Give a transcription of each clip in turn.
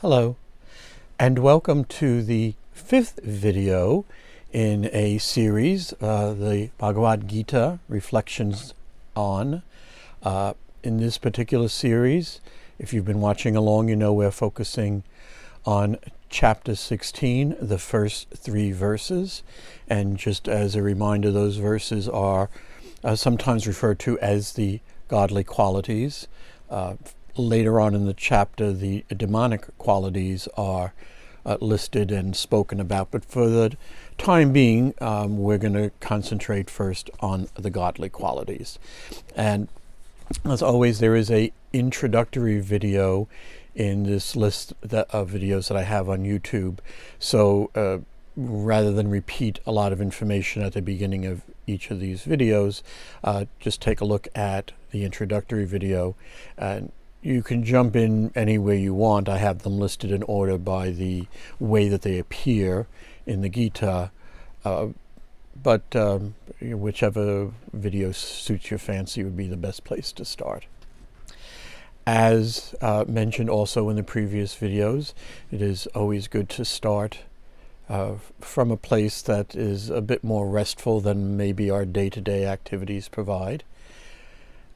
Hello, and welcome to the fifth video in a series, the Bhagavad Gita Reflections on. In this particular series, if you've been watching along, you know we're focusing on chapter 16, the first three verses. And just as a reminder, those verses are sometimes referred to as the godly qualities. Later on in the chapter, the demonic qualities are listed and spoken about. But for the time being, we're going to concentrate first on the godly qualities. And as always, there is a introductory video in this list of videos that I have on YouTube. So rather than repeat a lot of information at the beginning of each of these videos, just take a look at the introductory video, and you can jump in any way you want. I have them listed in order by the way that they appear in the Gita, but whichever video suits your fancy would be the best place to start. As mentioned also in the previous videos, it is always good to start from a place that is a bit more restful than maybe our day-to-day activities provide.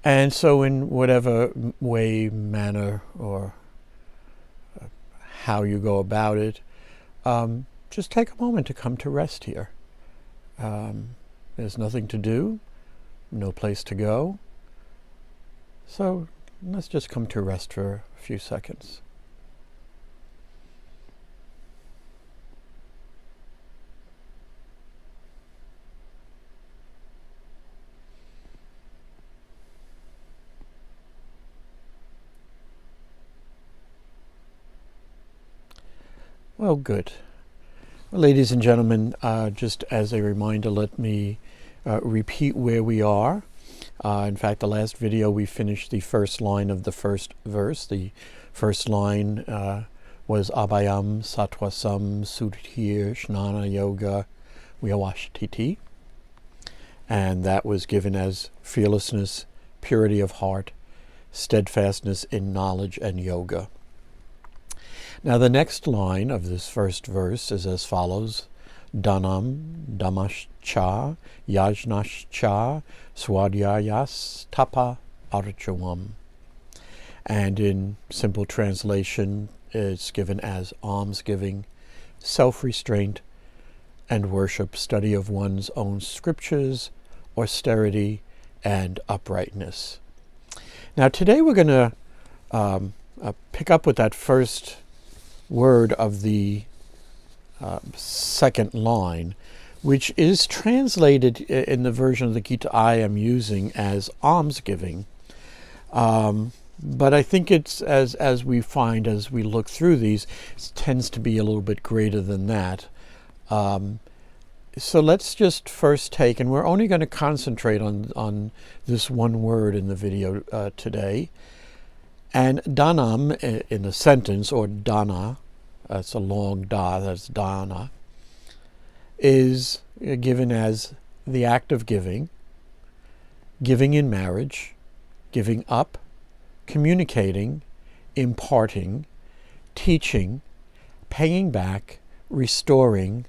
And so in whatever way, manner, or how you go about it, just take a moment to come to rest here. There's nothing to do, no place to go. So let's just come to rest for a few seconds. Well, good. Well, ladies and gentlemen, just as a reminder, let me repeat where we are. In fact, the last video we finished the first line of the first verse. The first line was Abhayam Sattvasam Sudhir Shnana Yoga Vyavashtiti. And that was given as fearlessness, purity of heart, steadfastness in knowledge and yoga. Now the next line of this first verse is as follows: Dhanam Dhamascha Yajnascha Swadhyayas Tapa Archavam. And in simple translation, it's given as almsgiving, self-restraint, and worship, study of one's own scriptures, austerity, and uprightness. Now today we're going to pick up with that first word of the second line, which is translated in the version of the Gita I am using as almsgiving. But I think it's, as we find as we look through these, it tends to be a little bit greater than that. So let's just first take, and we're only going to concentrate on this one word in the video today. And dhanam in a sentence, or dana, that's a long da, that's dana, is given as the act of giving, giving in marriage, giving up, communicating, imparting, teaching, paying back, restoring,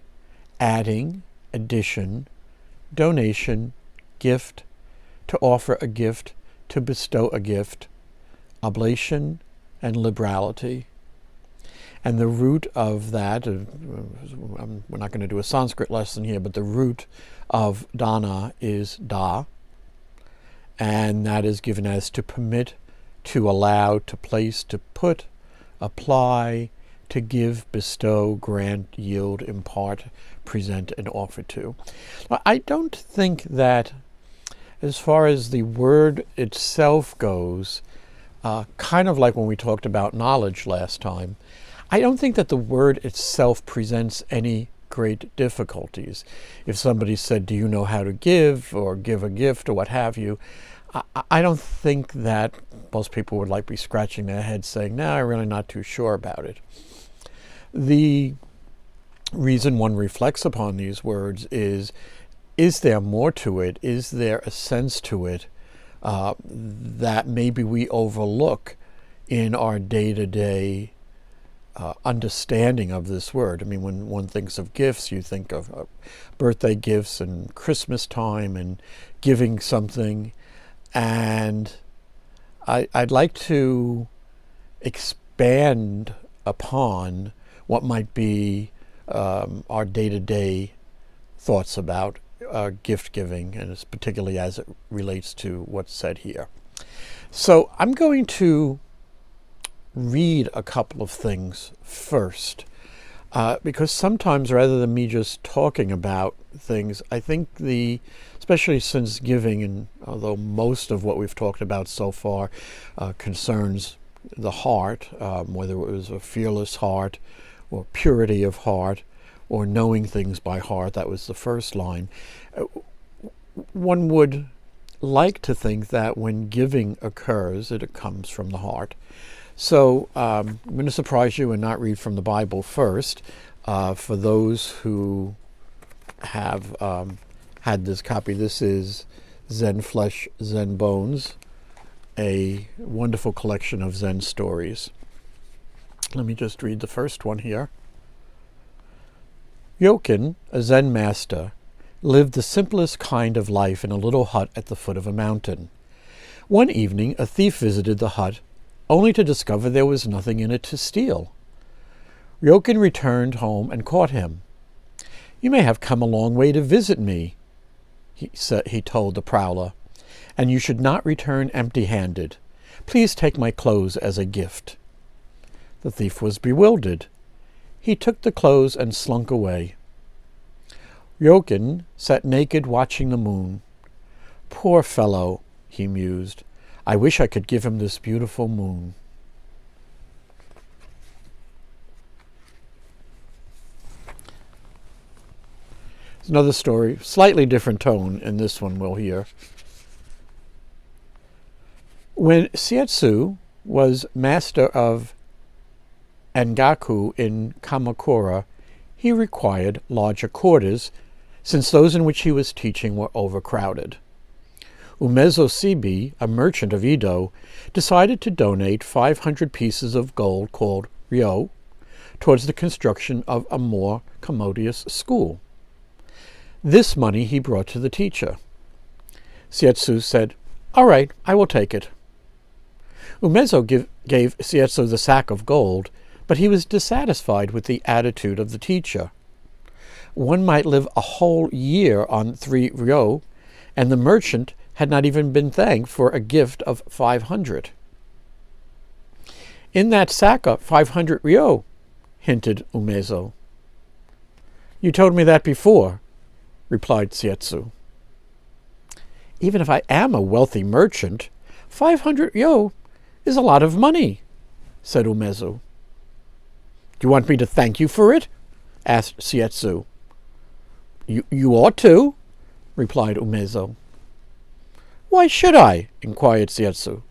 adding, addition, donation, gift, to offer a gift, to bestow a gift, oblation, and liberality. And the root of that, we're not going to do a Sanskrit lesson here, but the root of dana is da, and that is given as to permit, to allow, to place, to put, apply, to give, bestow, grant, yield, impart, present, and offer to. Now, I don't think that, as far as the word itself goes, kind of like when we talked about knowledge last time, I don't think that the word itself presents any great difficulties. If somebody said, do you know how to give, or give a gift, or what have you, I don't think that most people would be scratching their heads saying, no, I'm really not too sure about it. The reason one reflects upon these words is there more to it? Is there a sense to it that maybe we overlook in our day-to-day understanding of this word. I mean, when one thinks of gifts, you think of birthday gifts and Christmas time and giving something. And I'd like to expand upon what might be our day-to-day thoughts about gift giving, and it's particularly as it relates to what's said here. So I'm going to read a couple of things first, because sometimes rather than me just talking about things, I think especially since giving, and although most of what we've talked about so far concerns the heart, whether it was a fearless heart or purity of heart or knowing things by heart, that was the first line. One would like to think that when giving occurs, it comes from the heart. So I'm going to surprise you and not read from the Bible first. For those who have had this copy, this is Zen Flesh, Zen Bones, a wonderful collection of Zen stories. Let me just read the first one here. Ryokan, a Zen master, lived the simplest kind of life in a little hut at the foot of a mountain. One evening, a thief visited the hut, only to discover there was nothing in it to steal. Ryokan returned home and caught him. "You may have come a long way to visit me," he told the prowler, "and you should not return empty-handed. Please take my clothes as a gift." The thief was bewildered. He took the clothes and slunk away. Ryokan sat naked watching the moon. "Poor fellow," he mused. "I wish I could give him this beautiful moon." There's another story, slightly different tone in this one we'll hear. When Shiatsu was master of Angaku in Kamakura, he required larger quarters, since those in which he was teaching were overcrowded. Umezo Sibi, a merchant of Edo, decided to donate 500 pieces of gold called ryo towards the construction of a more commodious school. This money he brought to the teacher. Shiatsu said, "All right, I will take it." Umezo gave Shiatsu the sack of gold, but he was dissatisfied with the attitude of the teacher. One might live a whole year on 3 ryo, and the merchant had not even been thanked for a gift of 500. "In that sack of 500 ryo, hinted Umezo. "You told me that before," replied Shiatsu. "Even if I am a wealthy merchant, 500 ryo is a lot of money," said Umezo. "Do you want me to thank you for it?" asked Shiatsu. You ought to," replied Umezo. "Why should I?" inquired Shiatsu.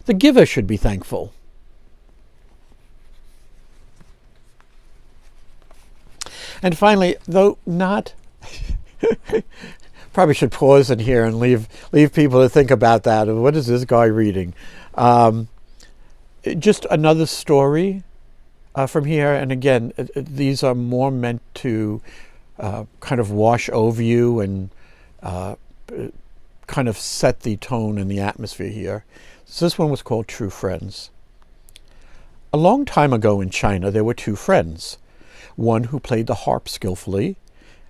"The giver should be thankful." And finally, though not... probably should pause in here and leave people to think about that. What is this guy reading? Just another story from here. And again, these are more meant to kind of wash over you and kind of set the tone and the atmosphere here. So this one was called True Friends. A long time ago in China, there were 2 friends, one who played the harp skillfully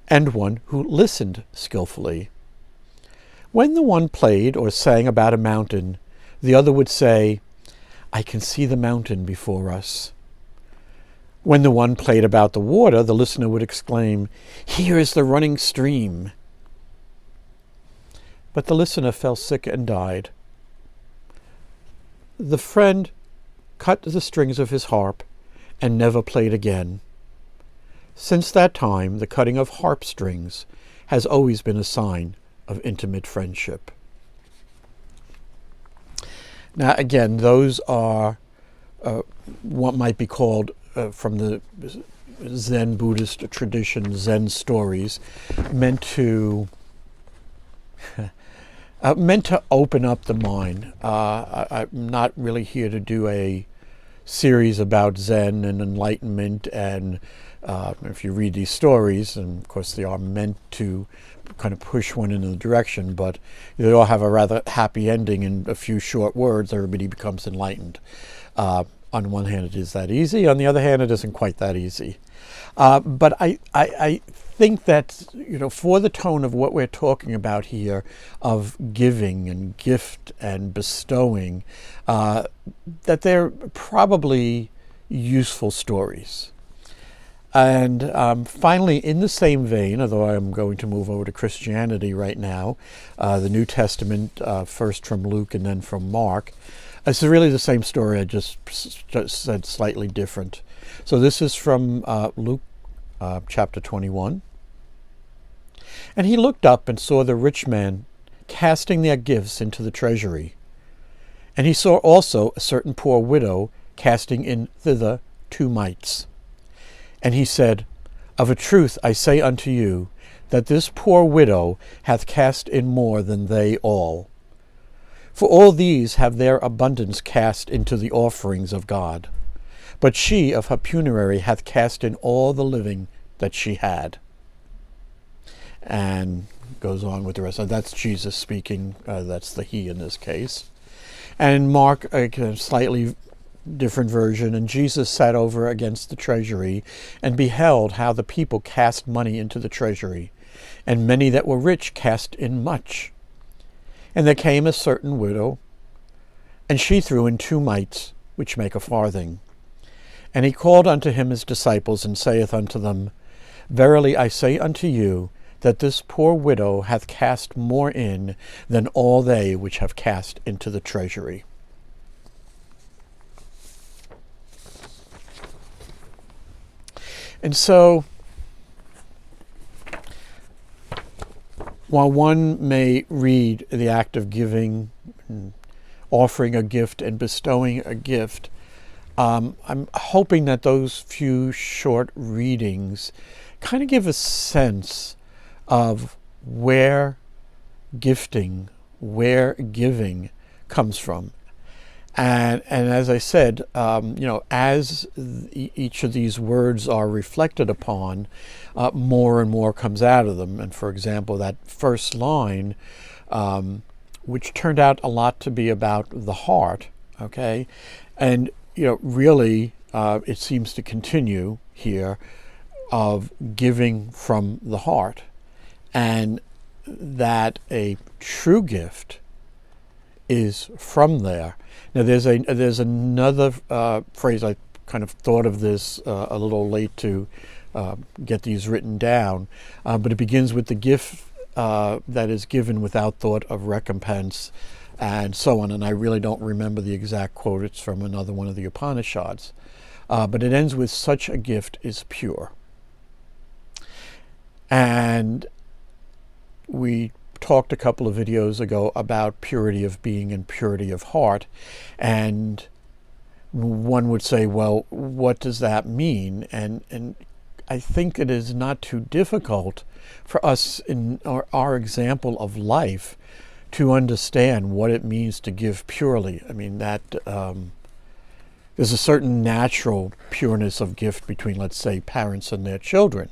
and one who listened skillfully. When the one played or sang about a mountain, the other would say, "I can see the mountain before us." When the one played about the water, the listener would exclaim, "Here is the running stream." But the listener fell sick and died. The friend cut the strings of his harp and never played again. Since that time, the cutting of harp strings has always been a sign of intimate friendship. Now, again, those are what might be called, from the Zen Buddhist tradition, Zen stories, meant to open up the mind. I'm not really here to do a series about Zen and enlightenment, and if you read these stories, and of course they are meant to kind of push one in a direction, but they all have a rather happy ending. In a few short words, everybody becomes enlightened. On one hand, it is that easy. On the other hand, it isn't quite that easy. But I think that, for the tone of what we're talking about here, of giving and gift and bestowing, that they're probably useful stories. And finally, in the same vein, although I'm going to move over to Christianity right now, the New Testament, first from Luke and then from Mark. It's really the same story, I just said slightly different. So this is from Luke chapter 21. And he looked up and saw the rich man casting their gifts into the treasury. And he saw also a certain poor widow casting in thither 2 mites. And he said, Of a truth I say unto you, that this poor widow hath cast in more than they all. For all these have their abundance cast into the offerings of God. But she of her penury hath cast in all the living that she had. And goes on with the rest. That's Jesus speaking. That's the he in this case. And Mark, a slightly different version. And Jesus sat over against the treasury and beheld how the people cast money into the treasury. And many that were rich cast in much. And there came a certain widow, and she threw in 2 mites, which make a farthing. And he called unto him his disciples, and saith unto them, Verily I say unto you, that this poor widow hath cast more in than all they which have cast into the treasury. And so, while one may read the act of giving, offering a gift, and bestowing a gift, I'm hoping that those few short readings kind of give a sense of where gifting, where giving comes from. And as I said, as each of these words are reflected upon, more and more comes out of them. And for example, that first line, which turned out a lot to be about the heart, okay? And, really, it seems to continue here of giving from the heart. And that a true gift is from there. Now, there's another phrase. I kind of thought of this a little late to get these written down, but it begins with the gift that is given without thought of recompense, and so on. And I really don't remember the exact quote. It's from another one of the Upanishads, but it ends with, "Such a gift is pure." And we talked a couple of videos ago about purity of being and purity of heart, and one would say, well, what does that mean? And I think it is not too difficult for us in our example of life to understand what it means to give purely. I mean, that there's a certain natural pureness of gift between, let's say, parents and their children.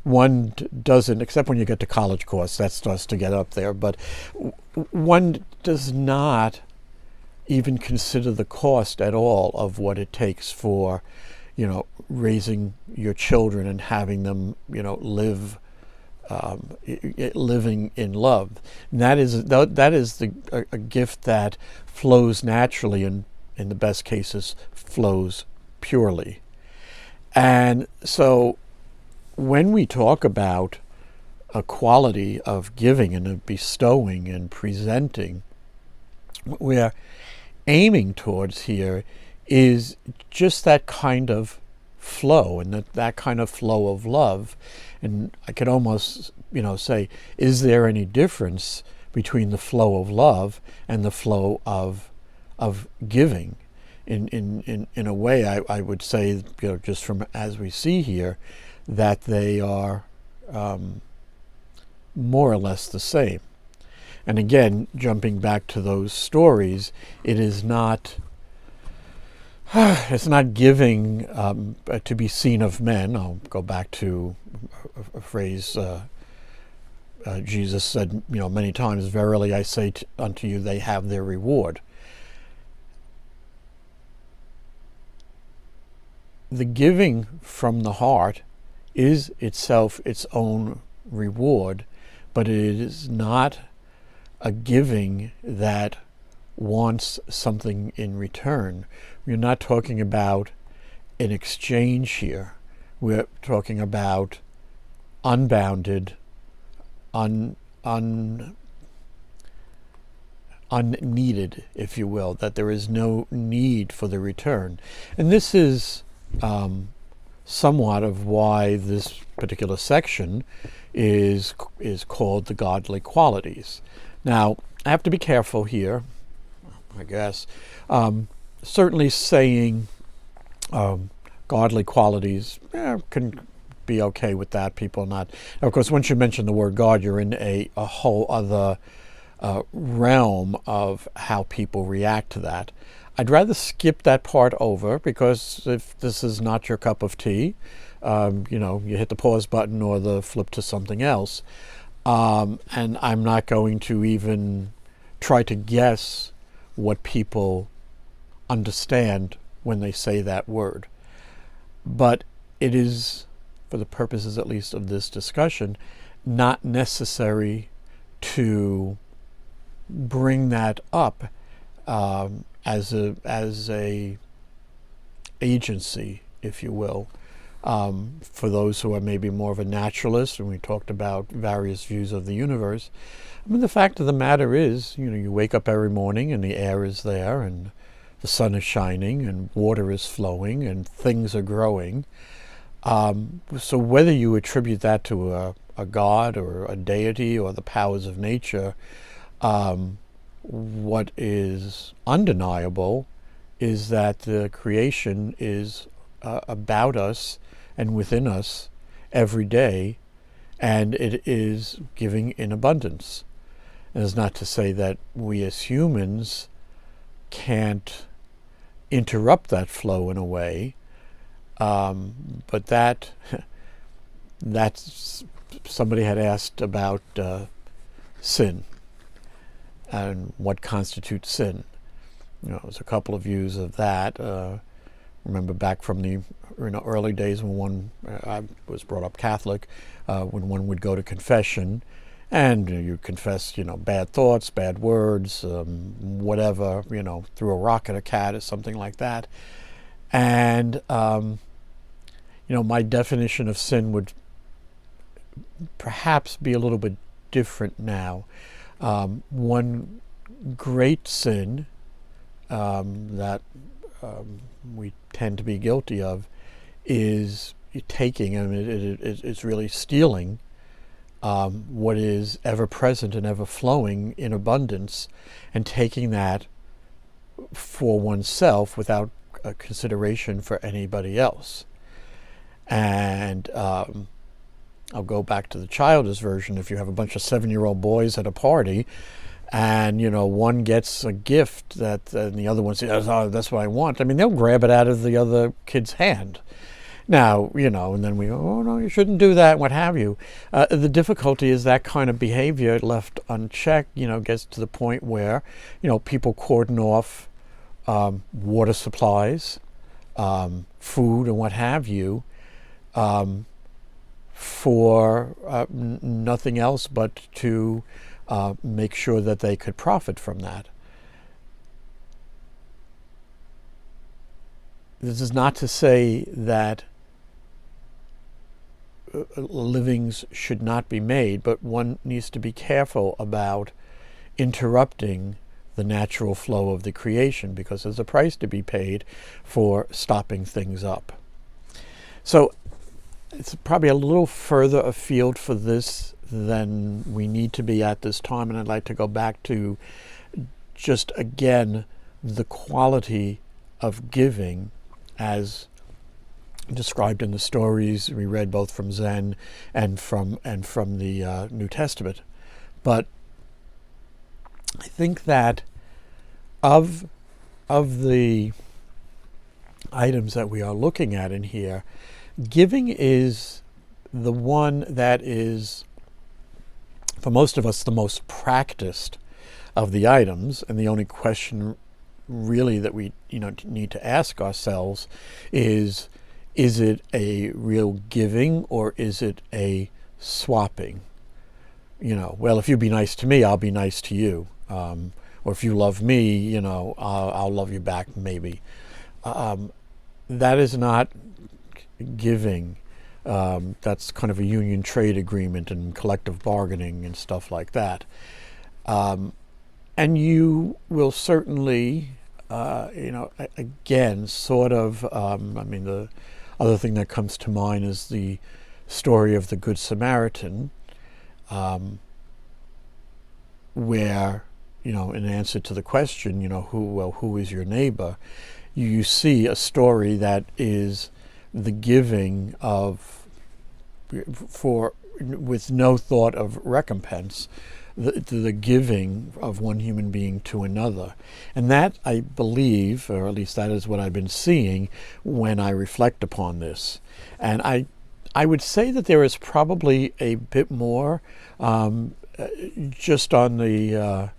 One doesn't, except when you get to college course, that starts to get up there, but one does not even consider the cost at all of what it takes for, raising your children and having them, live, living in love. And that is a gift that flows naturally, and in the best cases flows purely. And so when we talk about a quality of giving and of bestowing and presenting, what we're aiming towards here is just that kind of flow, and that kind of flow of love. And I could almost, say, is there any difference between the flow of love and the flow of giving? In a way, I would say, just from as we see here, that they are more or less the same. And again, jumping back to those stories, it is not it's not giving to be seen of men. I'll go back to a phrase Jesus said, many times, "Verily I say unto you, they have their reward." The giving from the heart is itself its own reward, but it is not a giving that wants something in return. We're not talking about an exchange here. We're talking about unbounded, unneeded, if you will, that there is no need for the return. And this is somewhat of why this particular section is called the godly qualities. Now, I have to be careful here, I guess. Certainly saying godly qualities can be okay with that. People not. Now, of course, once you mention the word God, you're in a whole other realm of how people react to that. I'd rather skip that part over, because if this is not your cup of tea, you hit the pause button or the flip to something else. And I'm not going to even try to guess what people understand when they say that word. But it is, for the purposes at least of this discussion, not necessary to bring that up as a agency, if you will, for those who are maybe more of a naturalist, and we talked about various views of the universe. I mean, the fact of the matter is, you wake up every morning and the air is there, and the sun is shining, and water is flowing, and things are growing. So whether you attribute that to a god or a deity or the powers of nature, what is undeniable is that the creation is about us and within us every day, and it is giving in abundance. And it's not to say that we as humans can't interrupt that flow in a way, but that's somebody had asked about sin and what constitutes sin. There's a couple of views of that. Remember back from the early days when I was brought up Catholic, when one would go to confession, and you confess, bad thoughts, bad words, whatever, threw a rock at a cat or something like that. And, my definition of sin would perhaps be a little bit different now. One great sin that we tend to be guilty of is taking, it's really stealing what is ever present and ever flowing in abundance, and taking that for oneself without a consideration for anybody else. And I'll go back to the childish version. If you have a bunch of 7-year-old boys at a party, and one gets a gift and the other one says, "Oh, that's what I want," I mean, they'll grab it out of the other kid's hand. Now, and then we go, "Oh no, you shouldn't do that," what have you. The difficulty is that kind of behavior left unchecked, gets to the point where, people cordon off water supplies, food, and what have you, for nothing else but to make sure that they could profit from that. This is not to say that livings should not be made, but one needs to be careful about interrupting the natural flow of the creation, because there's a price to be paid for stopping things up. So it's probably a little further afield for this than we need to be at this time, and I'd like to go back to just again the quality of giving as described in the stories we read, both from Zen and from the New Testament. But I think that of the items that we are looking at in here, giving is the one that is, for most of us, the most practiced of the items. And the only question really that we need to ask ourselves is it a real giving or is it a swapping? Well, if you be nice to me, I'll be nice to you. Or if you love me, I'll love you back, maybe. That is not giving. That's kind of a union trade agreement and collective bargaining and stuff like that. And you will certainly, again, sort of, the other thing that comes to mind is the story of the Good Samaritan, where, in answer to the question, who is your neighbor, you see a story that is the giving of, with no thought of recompense, the giving of one human being to another. And that, I believe, or at least that is what I've been seeing when I reflect upon this. And I would say that there is probably a bit more, just on the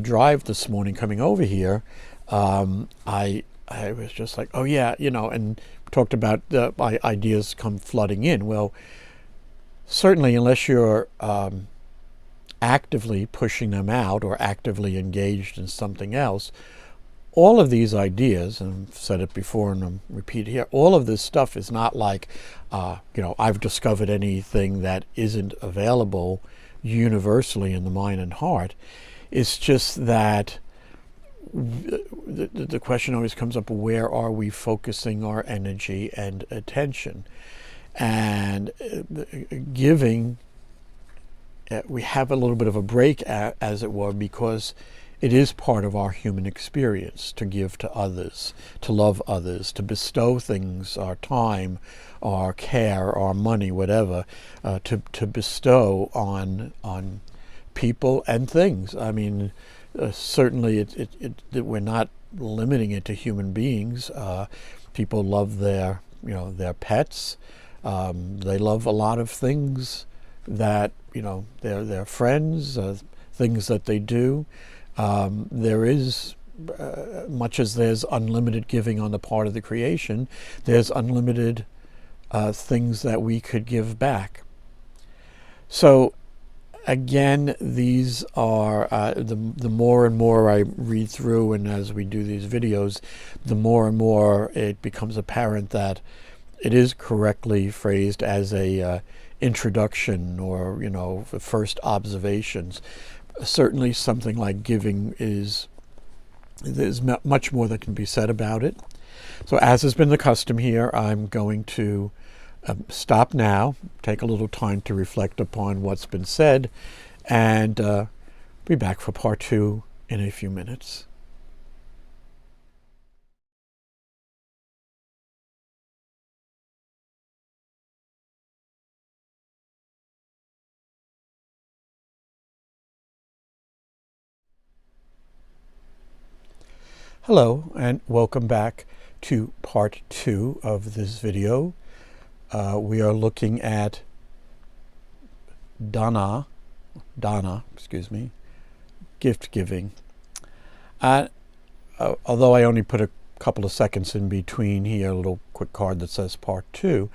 drive this morning coming over here. I was just like, oh yeah, and talked about my ideas come flooding in. Well, certainly, unless you're actively pushing them out or actively engaged in something else, all of these ideas, and I've said it before and I'm repeating here, all of this stuff is not like, I've discovered anything that isn't available universally in the mind and heart. It's just that the question always comes up, where are we focusing our energy and attention? And giving, we have a little bit of a break, as it were, because it is part of our human experience to give to others, to love others, to bestow things, our time, our care, our money, whatever, to bestow on people and things. I mean, certainly we're not limiting it to human beings. People love their pets. They love a lot of things that, their friends, things that they do. There is, much as there's unlimited giving on the part of the creation, there's unlimited things that we could give back. So again, these are, the more and more I read through and as we do these videos, the more and more it becomes apparent that it is correctly phrased as a introduction or, the first observations. Certainly something like giving there's much more that can be said about it. So as has been the custom here, I'm going to stop now, take a little time to reflect upon what's been said, and be back for part 2 in a few minutes. Hello, and welcome back to part 2 of this video. We are looking at dana, gift giving. Although I only put a couple of seconds in between here, a little quick card that says part 2,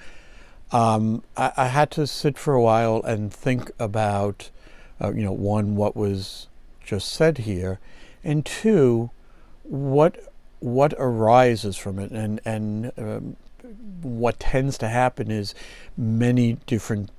I had to sit for a while and think about, one, what was just said here, and two, what arises from it, and what tends to happen is many different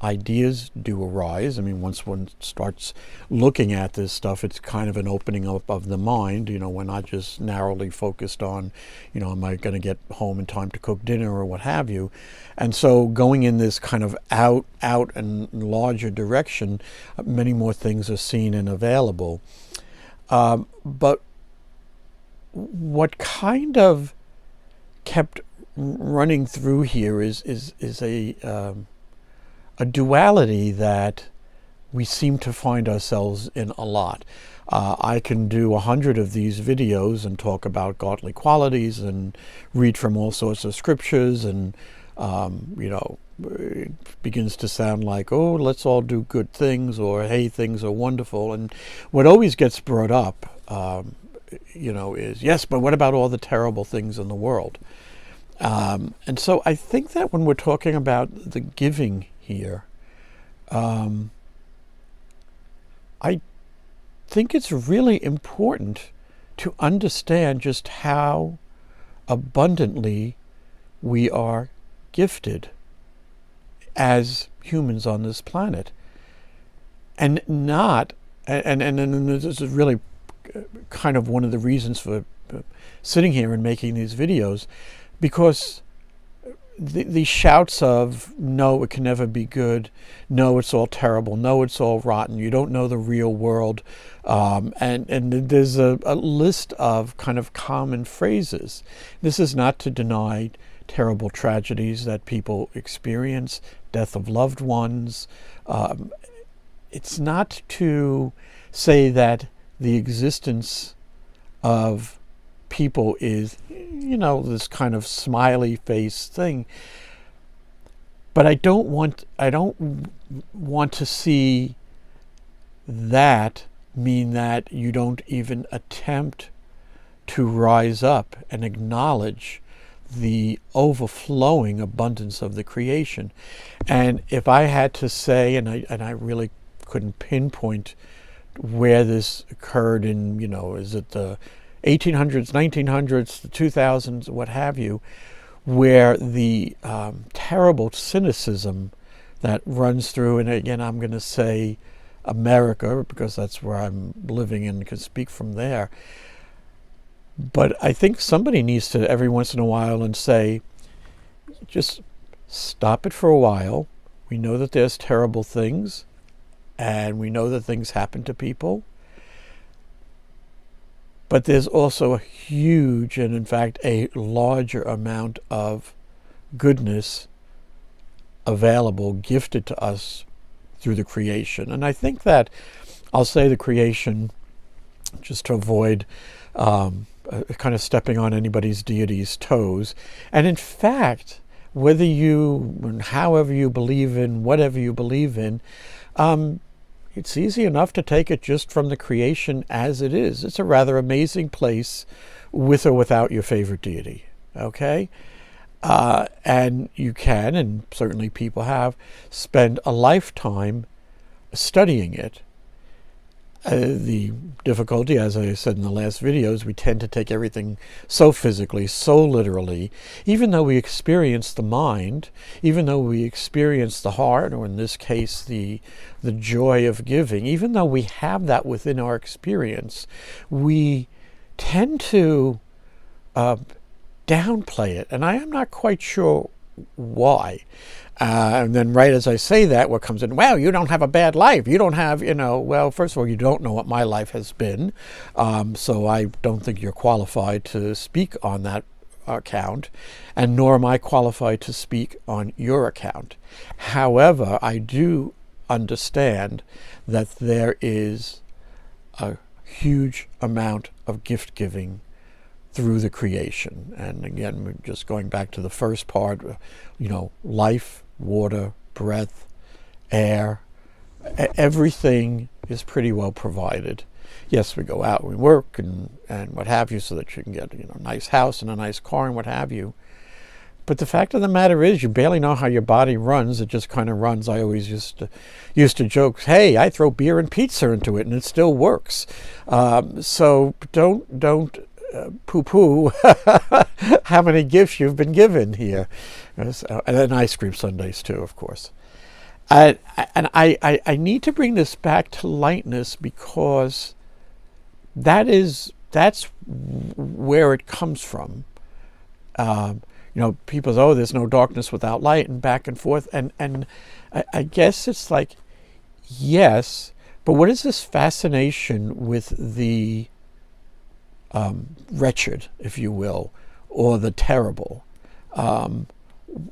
ideas do arise. I mean, once one starts looking at this stuff, it's kind of an opening up of the mind. We're not just narrowly focused on, am I going to get home in time to cook dinner or what have you. And so going in this kind of out and larger direction, many more things are seen and available. But what kind of kept running through here is a duality that we seem to find ourselves in a lot. I can do 100 of these videos and talk about godly qualities and read from all sorts of scriptures, and it begins to sound like, oh, let's all do good things, or hey, things are wonderful. And what always gets brought up, is, yes, but what about all the terrible things in the world? And so I think that when we're talking about the giving here, I think it's really important to understand just how abundantly we are gifted as humans on this planet. And this is really kind of one of the reasons for sitting here and making these videos, because the shouts of, no, it can never be good, no, it's all terrible, no, it's all rotten, you don't know the real world, and there's a list of kind of common phrases. This is not to deny terrible tragedies that people experience, death of loved ones. It's not to say that the existence of people is, this kind of smiley face thing. But I don't want to see that mean that you don't even attempt to rise up and acknowledge the overflowing abundance of the creation. And if I had to say, and I really couldn't pinpoint where this occurred in, is it the 1800s, 1900s, the 2000s, what have you, where the terrible cynicism that runs through, and again, I'm going to say America, because that's where I'm living and can speak from there. But I think somebody needs to, every once in a while, and say, just stop it for a while. We know that there's terrible things, and we know that things happen to people. But there's also a huge, and in fact a larger amount of goodness available, gifted to us through the creation. And I think that, I'll say the creation, just to avoid kind of stepping on anybody's deity's toes. And in fact, whether you, however you believe in, whatever you believe in, it's easy enough to take it just from the creation as it is. It's a rather amazing place, with or without your favorite deity, okay? And you can, and certainly people have, spend a lifetime studying it. The difficulty, as I said in the last videos, we tend to take everything so physically, so literally. Even though we experience the mind, even though we experience the heart, or in this case the joy of giving, even though we have that within our experience, we tend to downplay it. And I am not quite sure why. And then right as I say that, what comes in, well, you don't have a bad life. You don't have, well, first of all, you don't know what my life has been. So I don't think you're qualified to speak on that account, and nor am I qualified to speak on your account. However, I do understand that there is a huge amount of gift giving through the creation. And again, we're just going back to the first part, life, water, breath, air, everything is pretty well provided. Yes, we go out, we work and what have you, so that you can get a nice house and a nice car and what have you. But the fact of the matter is, you barely know how your body runs. It just kind of runs. I always used to joke, hey, I throw beer and pizza into it and it still works. So don't poo-poo how many gifts you've been given here. And then ice cream sundaes too, of course. And I need to bring this back to lightness, because that's where it comes from. People say, oh, there's no darkness without light, and back and forth. And I guess it's like, yes, but what is this fascination with the wretched, if you will, or the terrible?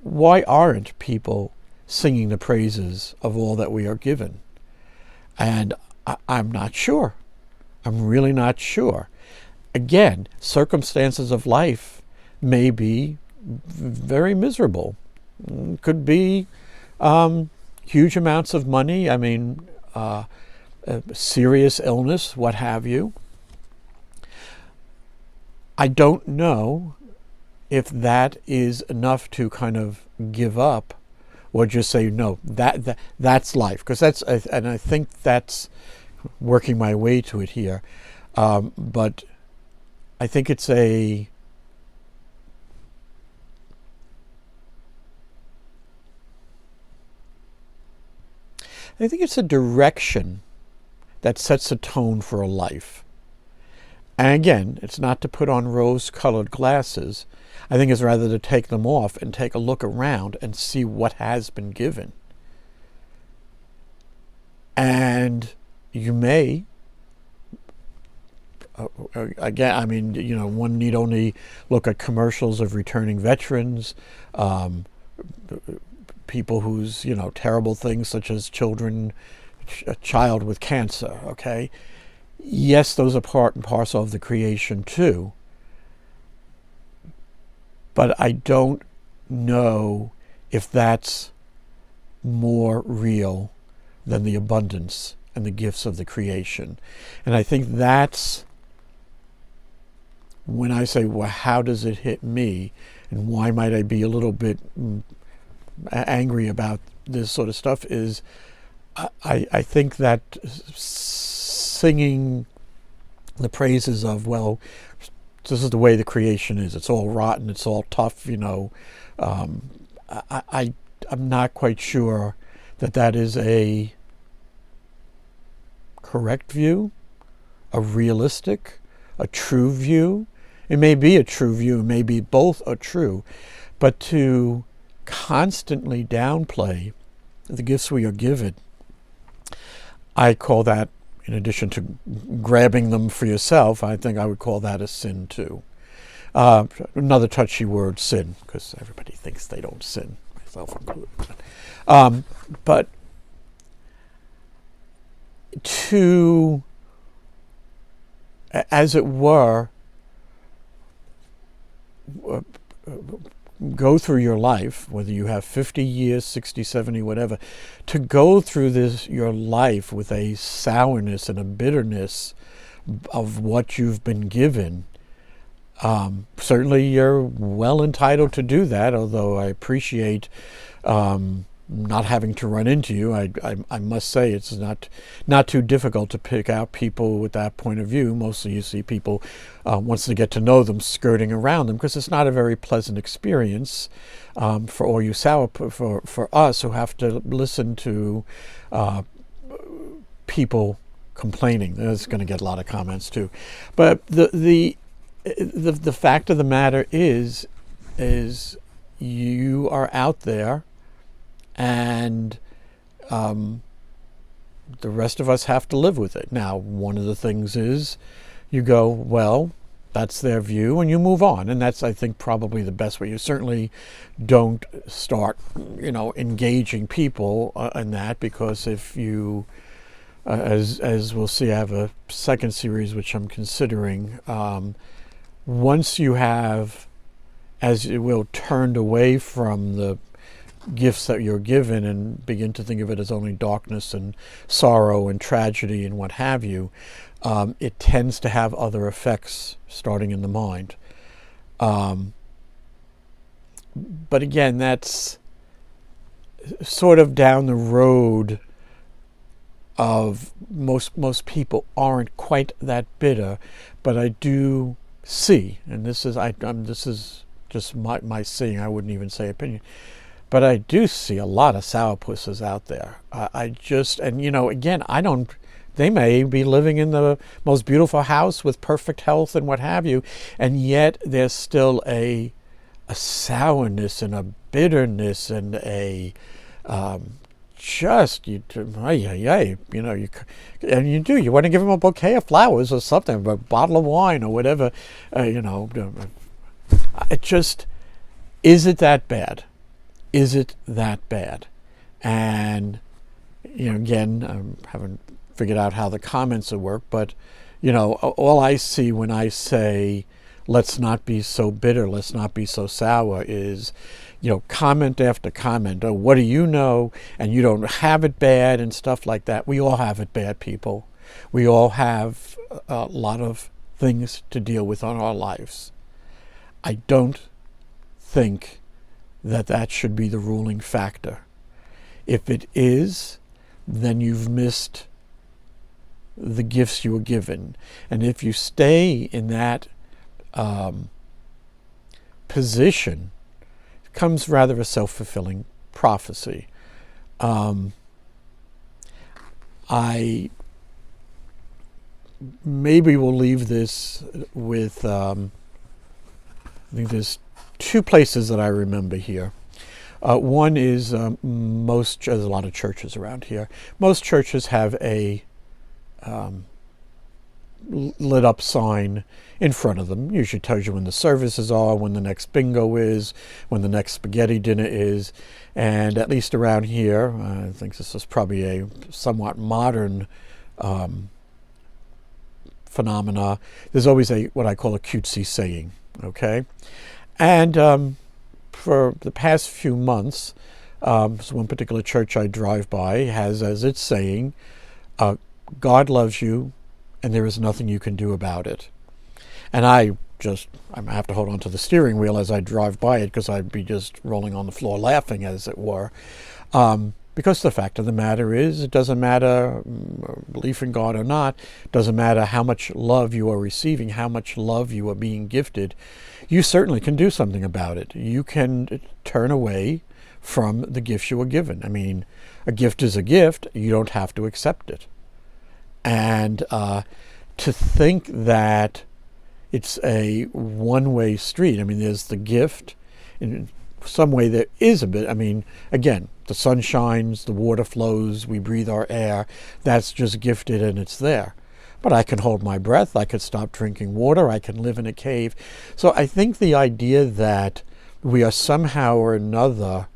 Why aren't people singing the praises of all that we are given? And I'm not sure. I'm really not sure. Again, circumstances of life may be very miserable. Could be huge amounts of money. I mean, serious illness, what have you. I don't know if that is enough to kind of give up or just say, no, that's life. Because and I think that's working my way to it here. But I think it's I think it's a direction that sets a tone for a life. And again, it's not to put on rose-colored glasses. I think it's rather to take them off and take a look around and see what has been given. And you may, again, I mean, one need only look at commercials of returning veterans, people whose, terrible things such as a child with cancer, okay? Yes, those are part and parcel of the creation too. But I don't know if that's more real than the abundance and the gifts of the creation. And I think that's when I say, well, how does it hit me? And why might I be a little bit angry about this sort of stuff is I think that singing the praises of, well, this is the way the creation is. It's all rotten. It's all tough, I'm not quite sure that is a correct view, a realistic, a true view. It may be a true view. It may be both are true. But to constantly downplay the gifts we are given, I call that, in addition to grabbing them for yourself, I think I would call that a sin too. Another touchy word, sin, because everybody thinks they don't sin, myself included. But to, as it were, go through your life, whether you have 50 years, 60, 70, whatever, to go through your life with a sourness and a bitterness of what you've been given. Certainly you're well entitled to do that, although I appreciate not having to run into you. I must say it's not too difficult to pick out people with that point of view. Mostly you see people, once they get to know them, skirting around them, because it's not a very pleasant experience for all you for us who have to listen to people complaining. That's going to get a lot of comments too. But the fact of the matter is you are out there, and the rest of us have to live with it. Now, one of the things is you go, well, that's their view, and you move on. And that's, I think, probably the best way. You certainly don't start, engaging people in that, because if you, as we'll see, I have a second series which I'm considering. Once you have, as it will, turned away from the gifts that you're given and begin to think of it as only darkness and sorrow and tragedy and what have you, it tends to have other effects starting in the mind. But again, that's sort of down the road of most people aren't quite that bitter, but I do see, and this is just my seeing, I wouldn't even say opinion, but I do see a lot of sourpusses out there. Again, they may be living in the most beautiful house with perfect health and what have you, and yet there's still a sourness and a bitterness and a you want to give them a bouquet of flowers or something, a bottle of wine or whatever, it just, is it that bad? Is it that bad? And again, I'm having figured out how the comments would work, but all I see when I say, let's not be so bitter, let's not be so sour, is, comment after comment. Oh, what do you know? And you don't have it bad and stuff like that. We all have it bad, people. We all have a lot of things to deal with on our lives. I don't think that should be the ruling factor. If it is, then you've missed the gifts you were given. And if you stay in that position, it becomes rather a self-fulfilling prophecy. I maybe will leave this with, I think there's two places that I remember here. One is there's a lot of churches around here. Most churches have a lit up sign in front of them. Usually tells you when the services are, when the next bingo is, when the next spaghetti dinner is. And at least around here, I think this is probably a somewhat modern phenomena. There's always what I call a cutesy saying, okay? And for the past few months, one particular church I drive by has as its saying, God loves you, and there is nothing you can do about it. And I have to hold on to the steering wheel as I drive by it, because I'd be just rolling on the floor laughing, as it were. Because the fact of the matter is, it doesn't matter belief in God or not, it doesn't matter how much love you are receiving, how much love you are being gifted, you certainly can do something about it. You can turn away from the gifts you were given. I mean, a gift is a gift. You don't have to accept it. And to think that it's a one-way street, I mean, there's the gift. In some way there is a bit, I mean, again, the sun shines, the water flows, we breathe our air. That's just gifted and it's there. But I can hold my breath, I could stop drinking water, I can live in a cave. So I think the idea that we are somehow or another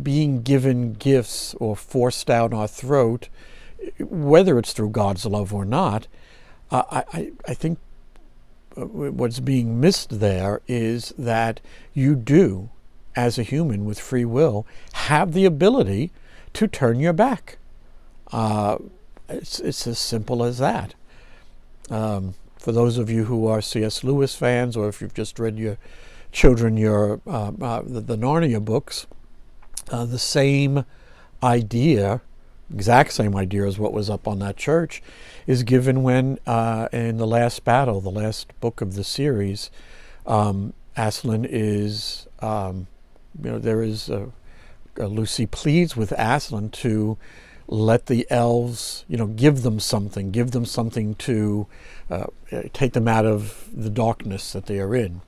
being given gifts or forced down our throat, whether it's through God's love or not, I think what's being missed there is that you do, as a human with free will, have the ability to turn your back. It's as simple as that. For those of you who are C.S. Lewis fans, or if you've just read your children the Narnia books, the same idea, exact same idea as what was up on that church, is given when in the last battle, the last book of the series, Aslan is, there is Lucy pleads with Aslan to let the elves, give them something to take them out of the darkness that they are in.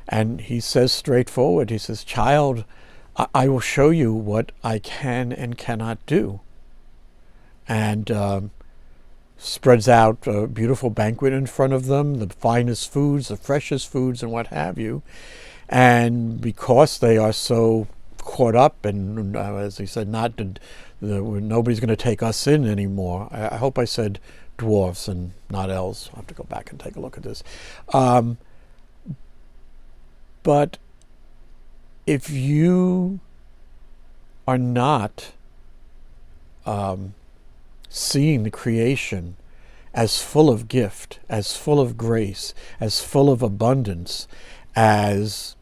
And he says straightforward, he says, child, I will show you what I can and cannot do. And spreads out a beautiful banquet in front of them, the finest foods, the freshest foods, and what have you. And because they are so caught up, and as he said, nobody's going to take us in anymore. I hope I said dwarfs and not elves. I'll have to go back and take a look at this. But if you are not seeing the creation as full of gift, as full of grace, as full of abundance, as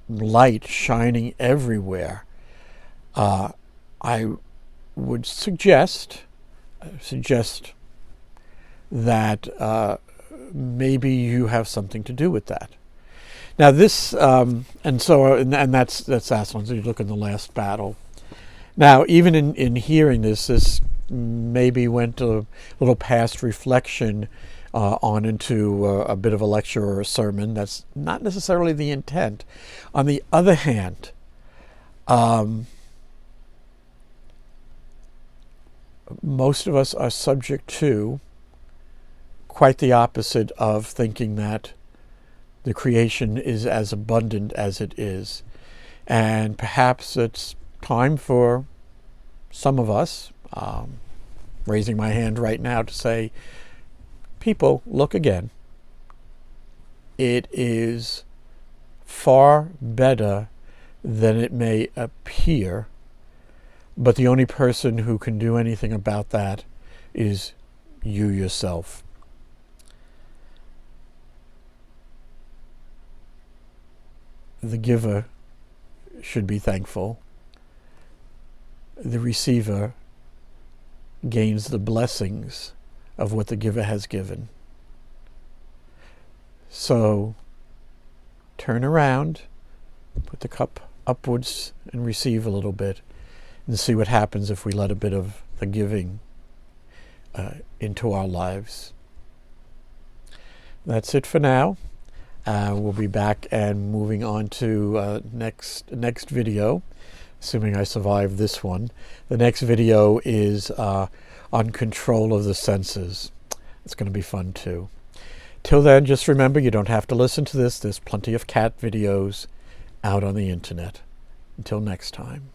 light shining everywhere, I would suggest that maybe you have something to do with that. Now this, and that's Aslan. So you look in the last battle. Now, even in hearing this maybe went a little past reflection on into a bit of a lecture or a sermon. That's not necessarily the intent. On the other hand, most of us are subject to quite the opposite of thinking that the creation is as abundant as it is. And perhaps it's time for some of us, raising my hand right now to say, people, look again. It is far better than it may appear, but the only person who can do anything about that is you yourself. The giver should be thankful. The receiver gains the blessings of what the giver has given. So turn around, put the cup upwards and receive a little bit, and see what happens if we let a bit of the giving into our lives. That's it for now. We'll be back and moving on to next video, assuming I survive this one. The next video is on control of the senses. It's going to be fun too. Till then, just remember, you don't have to listen to this. There's plenty of cat videos out on the internet. Until next time.